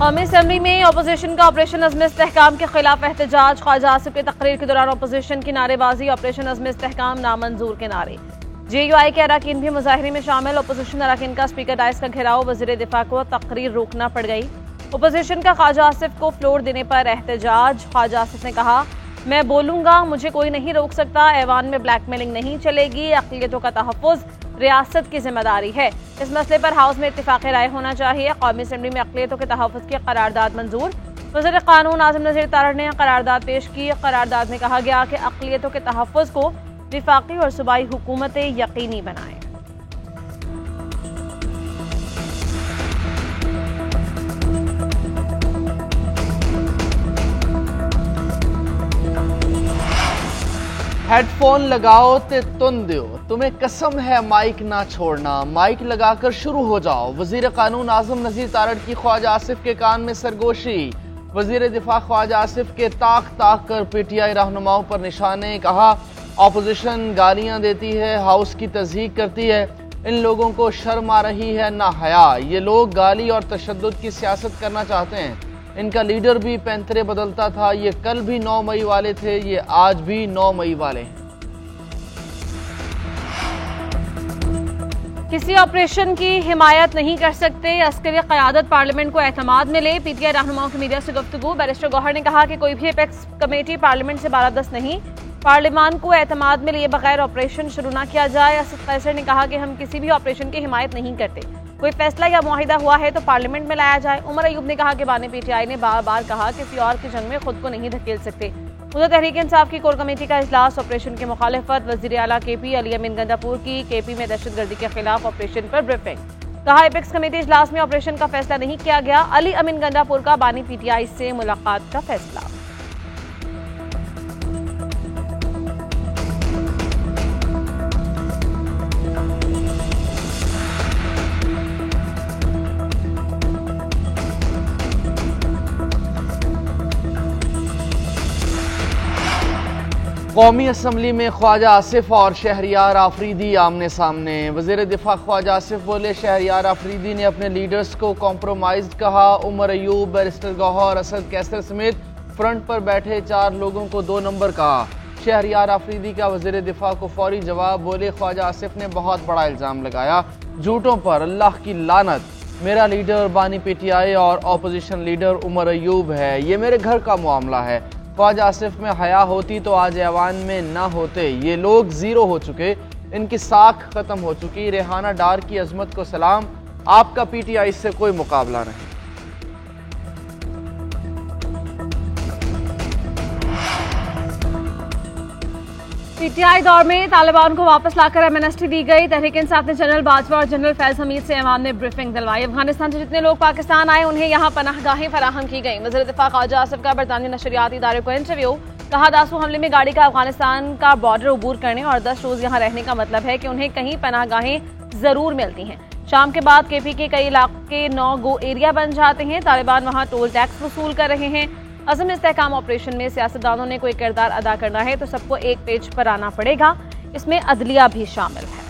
कौमी असम्बली में अपोजिशन का ऑपरेशन अज़्म इस्तेहकाम के खिलाफ एहतजाज। ख्वाजा आसिफ की तकरीर के दौरान अपोजिशन की नारेबाजी, ऑपरेशन अज़्म इस्तेहकाम नामंजूर के नारे। JUI के अरकान भी मुजाहरे में शामिल। अपोजिशन अरकान का स्पीकर डाइस का घेराव, वज़ीर दिफा को तकरीर रोकना पड़ गई। अपोजिशन का ख्वाजा आसिफ को फ्लोर देने पर एहतजाज। ख्वाजा आसिफ ने कहा, मैं बोलूंगा, मुझे कोई नहीं रोक सकता। ऐवान में ब्लैकमेलिंग नहीं चलेगी। अक़लियतों का तहफ़्फ़ुज़ रियासत की जिम्मेदारी है। इस मसले पर हाउस में इत्तिफ़ाक़ राय होना चाहिए। कौमी असम्बली में अक़लियतों के तहफ़्फ़ुज़ की करारदाद मंजूर। वज़ीर क़ानून आज़म नज़ीर तारड़ ने करारदाद पेश की। करारदाद में कहा गया कि अक़लियतों के तहफ़्फ़ुज़ को विफ़ाक़ी और सूबाई हुकूमतें यकीनी बनाएं। हेडफोन लगाओ ते तुन दो, तुम्हें कसम है माइक ना छोड़ना, माइक लगाकर शुरू हो जाओ। वजीर कानून आज़म नज़ीर तारड़ की ख्वाजा आसिफ के कान में सरगोशी। वजीर दिफा ख्वाजा आसिफ के ताक ताक कर PTI रहनुमाओं पर निशाने। कहा, अपोजिशन गालियां देती है, हाउस की तज़हीक करती है, इन लोगों को शर्म आ रही है ना हया। ये लोग गाली और तशद्दुद की सियासत करना चाहते हैं। इनका लीडर भी पैंतरे बदलता था। ये कल भी 9 मई वाले थे, ये आज भी 9 मई वाले हैं। किसी ऑपरेशन की हिमायत नहीं कर सकते। अस्करी क़यादत पार्लियामेंट को एतमाद में ले। PTI रहनुमाओं की मीडिया से गुफ्तगू। बैरिस्टर गौहर ने कहा कि कोई भी एपेक्स कमेटी पार्लियामेंट से बारादस्त नहीं। पार्लियामान को एतमाद में लिए बगैर ऑपरेशन शुरू न किया जाए। असद कैसर ने कहा कि हम किसी भी ऑपरेशन की हिमायत नहीं करते। कोई फैसला या मुआहिदा हुआ है तो पार्लियामेंट में लाया जाए। उमर अयूब ने कहा कि बानी PTI ने बार बार कहा कि किसी और की जंग में खुद को नहीं धकेल सकते। उधर तहरीक इंसाफ की कोर कमेटी का इजलास। ऑपरेशन की मुखालिफत। वज़ीर आला KP अली अमीन गंडापुर की KP में दहशतगर्दी के खिलाफ ऑपरेशन पर ब्रीफिंग। कहा, एपेक्स कमेटी इजलास में ऑपरेशन का फैसला नहीं किया गया। अली अमीन गंडापुर का बानी PTI से मुलाकात का फैसला। कौमी असम्बली में ख्वाजा आसिफ और शहरियार आफरीदी आमने सामने। वज़ीर दिफा ख्वाजा आसिफ बोले, शहरियार आफरीदी ने अपने लीडर्स को कॉम्प्रोमाइज कहा। उमर अयूब, बैरिस्टर गौहर, असद कैसर समेत फ्रंट पर बैठे 4 लोगों को 2 नंबर कहा। शहरियार आफरीदी का वज़ीर दिफा को फौरी जवाब। बोले, ख्वाजा आसिफ ने बहुत बड़ा इल्ज़ाम लगाया, झूठों पर अल्लाह की लानत। मेरा लीडर बानी PTI और अपोजिशन लीडर उमर अयूब है। ये मेरे घर का मामला है। ख्वाजा आसिफ में हया होती तो आज ऐवान में ना होते। ये लोग जीरो हो चुके, इनकी साख खत्म हो चुकी। रेहाना डार की अजमत को सलाम, आपका PTI से कोई मुकाबला नहीं। PTI दौर में तालिबान को वापस लाकर एमनेस्टी दी गई। तहरीक इंसाफ ने जनरल बाजवा और जनरल फैज हमीद से ऐवान में ब्रीफिंग दिलवाई। अफगानिस्तान से जितने लोग पाकिस्तान आए उन्हें यहाँ पनाहगाहें फराहम की गई। वज़ीर दिफा ख्वाजा आसिफ का बरतानी नशरियाती इदारे को इंटरव्यू। कहा, दासू हमले में गाड़ी का अफगानिस्तान का बॉर्डर अबूर करने और 10 रोज यहाँ रहने का मतलब है कि उन्हें कहीं पनाहगाहें जरूर मिलती हैं। शाम के बाद KP के कई इलाके नो गो एरिया बन जाते हैं। तालिबान वहाँ टोल टैक्स वसूल कर रहे हैं। अज़्म इस्तेहकाम ऑपरेशन में सियासतदानों ने कोई किरदार अदा करना है तो सबको एक पेज पर आना पड़ेगा। इसमें अदलिया भी शामिल है।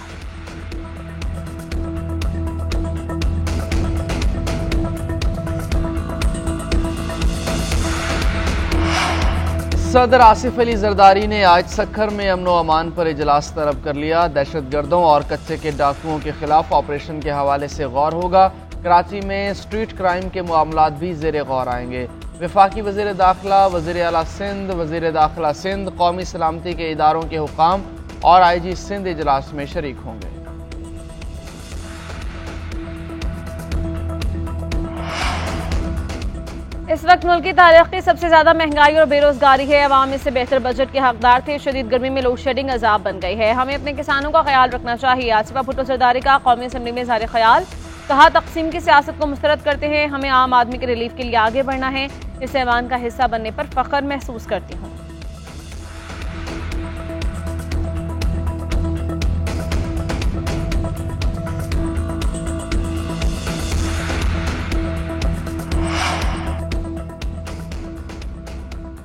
सदर आसिफ अली जरदारी ने आज सक्खर में अमन व अमान पर इजलास तलब कर लिया। दहशतगर्दों और कच्चे के डाकुओं के खिलाफ ऑपरेशन के हवाले से गौर होगा। कराची में स्ट्रीट क्राइम के मामलात भी ज़ेरे गौर आएंगे। वफाकी वज़ीर दाखिला, वज़ीर आला सिंध, वज़ीर दाखिला सिंध, कौमी सलामती के इदारों के हुकाम और IG सिंध इजलास में शरीक होंगे। इस वक्त मुल्क की तारीख की सबसे ज्यादा महंगाई और बेरोजगारी है। अवाम इससे बेहतर बजट के हकदार थे। शदीद गर्मी में लोड शेडिंग अजाब बन गई है। हमें अपने किसानों का ख्याल रखना चाहिए। आसिफा भुट्टो जरदारी का कौमी असम्बली में इज़हार ख्याल। कहा, तकसीम की सियासत को मुस्तरद करते हैं, हमें आम आदमी के रिलीफ के लिए आगे बढ़ना है। इस ऐवान का हिस्सा बनने पर फख्र महसूस करती हूँ।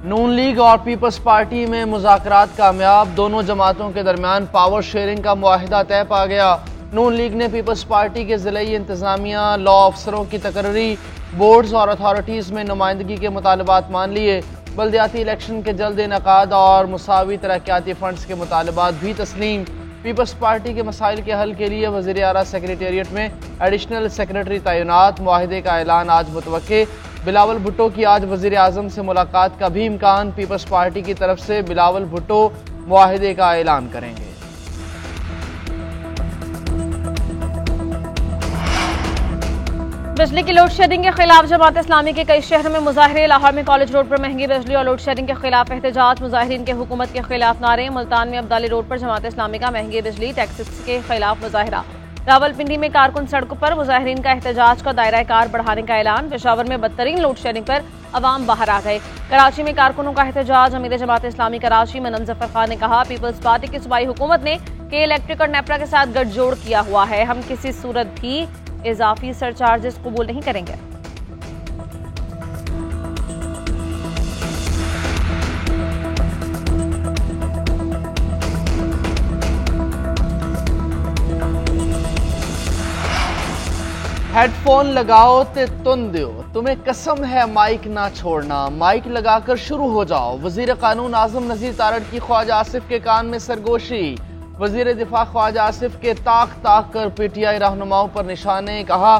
नून लीग और पीपल्स पार्टी में मुज़ाकरात कामयाब। दोनों जमातों के दरमियान पावर शेयरिंग का मुआहिदा तय पा गया। नून लीग ने पीपल्स पार्टी के ज़िलाई इंतज़ामिया, लॉ अफसरों की तकर्री, बोर्ड्स और अथॉरिटीज़ में नुमाइंदगी के मुतालबात मान लिए। बल्दियाती इलेक्शन के जल्द इनकाद और मुसावी तरक्याती फंड्स के मुतालबात भी तस्लीम। पीपल्स पार्टी के मसाइल के हल के लिए वज़ीर आला सेक्रेटेरिएट में एडिशनल सेक्रेटरी तैनात, मुआहिदे का ऐलान आज मुतवक्के। बिलावल भुट्टो की आज वज़ीर आज़म से मुलाकात का भी इम्कान। पीपल्स पार्टी की तरफ से बिलावल भुट्टो मुआहिदे का ऐलान करेंगे। बिजली की लोड शेडिंग के खिलाफ जमात इस्लामी के कई शहरों में मुजाहरे। लाहौर में कॉलेज रोड पर महंगी बिजली और लोड शेडिंग के खिलाफ एहतजाज, मुजाहिरीन के हुकूमत के खिलाफ नारे। मुल्तान में अब्दाली रोड पर जमात इस्लामी का महंगी बिजली टैक्सेस के खिलाफ मुजाहरा। रावलपिंडी में कारकुन सड़कों पर मुजाहिरीन का एहतजाज का दायरा कार बढ़ाने का ऐलान। पेशावर में बदतरीन लोड शेडिंग पर अवाम बाहर आ गए। कराची में कारकुनों का एहतजाज। अमीर जमात इस्लामी कराची मनम जफर खान ने कहा, पीपल्स पार्टी की सूबाई हुकूमत ने के इलेक्ट्रिक और नेपरा के साथ गठजोड़ किया हुआ है। हम किसी सूरत भी इजाफी सरचार्जेस कबूल नहीं करेंगे। हेडफोन लगाओ ते तुन दो, तुम्हें कसम है माइक ना छोड़ना, माइक लगाकर शुरू हो जाओ। वजीर कानून आजम नजीर तारड़ की ख्वाजा आसिफ के कान में सरगोशी। वजीर दिफा ख्वाजा आसिफ के ताक ताक कर पीटीआई रहनुमाओं पर निशाने। कहा,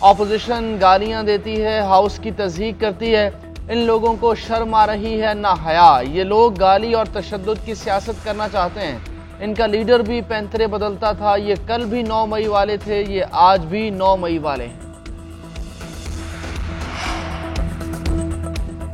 ऑपोजिशन गालियां देती है, हाउस की तज़हीक करती है, इन लोगों को शर्म आ रही है ना हया। ये लोग गाली और तशद्दुद की सियासत करना चाहते हैं। इनका लीडर भी पैंतरे बदलता था। ये कल भी 9 मई वाले थे, ये आज भी 9 मई वाले हैं।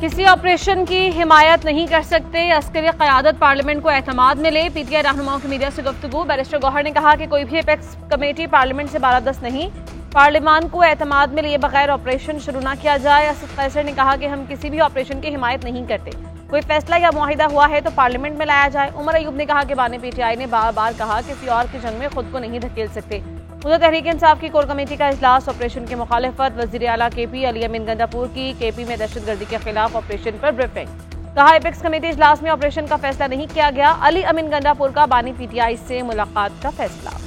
किसी ऑपरेशन की हिमायत नहीं कर सकते, अस्करी क़यादत पार्लियामेंट को एतमाद में ले। पीटीआई रहनुमाओं की मीडिया से गुफ्तगू। बैरिस्टर गौहर ने कहा कि कोई भी एपेक्स कमेटी पार्लियामेंट से बालादस्त नहीं, पार्लियामान को एतमाद में लिए बगैर ऑपरेशन शुरू न किया जाए। असद कैसर ने कहा कि हम किसी भी ऑपरेशन की हिमायत नहीं करते, कोई फैसला या मुआहिदा हुआ है तो पार्लियामेंट में लाया जाए। उमर अयूब ने कहा कि बानी पीटीआई ने बार बार कहा किसी और की जंग में खुद को नहीं धकेल सकते। उधर तहरीक इंसाफ की कोर कमेटी का इजलास, ऑपरेशन की मुखालिफत। वज़ीर आला केपी अली अमीन गंडापुर की केपी में दहशतगर्दी के खिलाफ ऑपरेशन पर ब्रीफिंग। कहा, एपेक्स कमेटी इजलास में ऑपरेशन का फैसला नहीं किया गया। अली अमीन गंडापुर का बानी पीटीआई से मुलाकात का फैसला।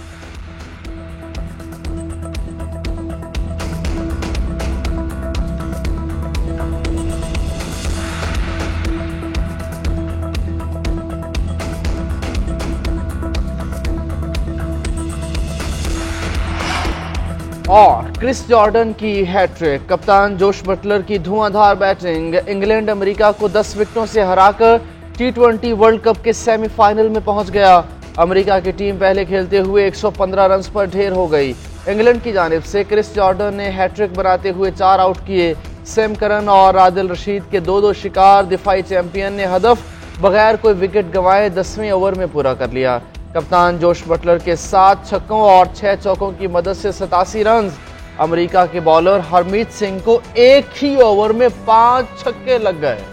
और क्रिस जॉर्डन की हैट्रिक, कप्तान जोश बटलर की धुआंधार बैटिंग। इंग्लैंड अमेरिका को 10 विकेटों से हराकर T20 वर्ल्ड कप के सेमीफाइनल में पहुंच गया। अमेरिका की टीम पहले खेलते हुए 115 रन पर ढेर हो गई। इंग्लैंड की जानिब से क्रिस जॉर्डन ने हैट्रिक बनाते हुए 4 आउट किए। सैम करन और आदिल रशीद के 2-2 शिकार। दिफाई चैंपियन ने हदफ बगैर कोई विकेट गंवाए 10वें ओवर में पूरा कर लिया। कप्तान जोश बटलर के 7 छक्कों और 6 चौकों की मदद से 87 रन। अमेरिका के बॉलर हरमीत सिंह को एक ही ओवर में 5 छक्के लग गए।